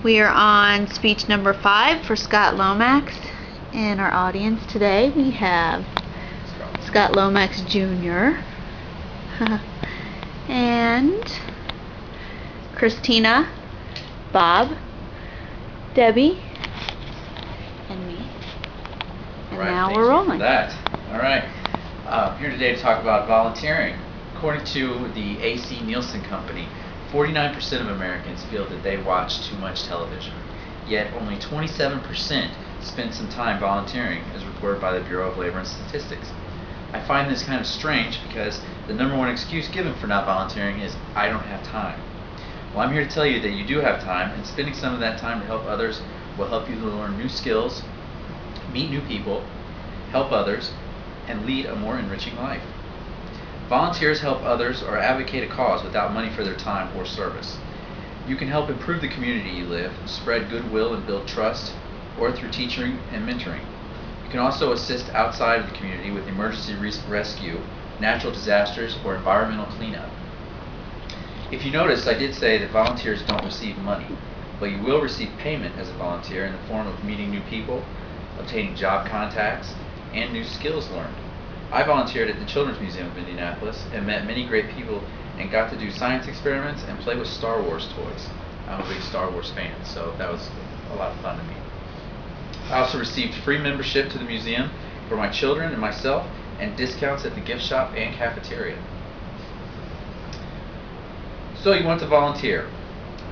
We are on speech number 5 for Scott Lomax. In our audience today we have Scott Lomax Jr. and Christina, Bob, Debbie, and me. And right, now we're rolling. Alright, I'm here today to talk about volunteering. According to the AC Nielsen Company, 49% of Americans feel that they watch too much television, yet only 27% spend some time volunteering, as reported by the Bureau of Labor and Statistics. I find this kind of strange because the number one excuse given for not volunteering is, I don't have time. Well, I'm here to tell you that you do have time, and spending some of that time to help others will help you to learn new skills, meet new people, help others, and lead a more enriching life. Volunteers help others or advocate a cause without money for their time or service. You can help improve the community you live, spread goodwill and build trust, or through teaching and mentoring. You can also assist outside of the community with emergency rescue, natural disasters, or environmental cleanup. If you notice, I did say that volunteers don't receive money, but you will receive payment as a volunteer in the form of meeting new people, obtaining job contacts, and new skills learned. I volunteered at the Children's Museum of Indianapolis and met many great people and got to do science experiments and play with Star Wars toys. I'm a big Star Wars fan, so that was a lot of fun to me. I also received free membership to the museum for my children and myself, and discounts at the gift shop and cafeteria. So you want to volunteer?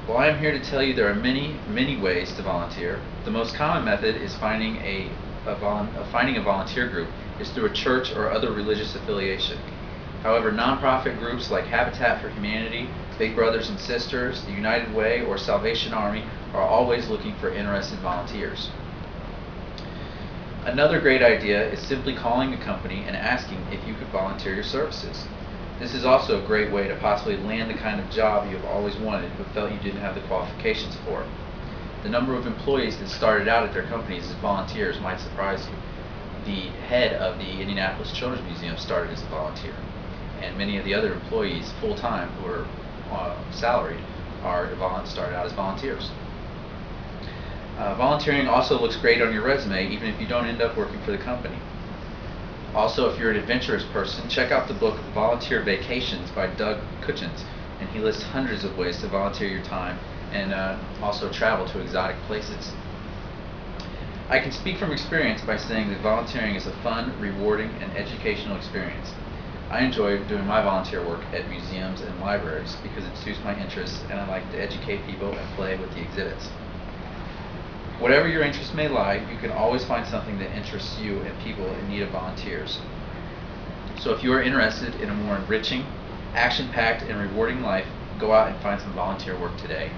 Well, I am here to tell you there are many ways to volunteer. The most common method is finding a volunteer group is through a church or other religious affiliation. However, nonprofit groups like Habitat for Humanity, Big Brothers and Sisters, the United Way, or Salvation Army are always looking for interested volunteers. Another great idea is simply calling a company and asking if you could volunteer your services. This is also a great way to possibly land the kind of job you have always wanted but felt you didn't have the qualifications for. The number of employees that started out at their companies as volunteers might surprise you. The head of the Indianapolis Children's Museum started as a volunteer, and many of the other employees full-time who are salaried started out as volunteers. Volunteering also looks great on your resume even if you don't end up working for the company. Also, if you're an adventurous person, check out the book Volunteer Vacations by Doug Kutchins, and he lists hundreds of ways to volunteer your time and also travel to exotic places. I can speak from experience by saying that volunteering is a fun, rewarding, and educational experience. I enjoy doing my volunteer work at museums and libraries because it suits my interests and I like to educate people and play with the exhibits. Whatever your interests may lie, you can always find something that interests you and people in need of volunteers. So if you are interested in a more enriching, action-packed, and rewarding life, go out and find some volunteer work today.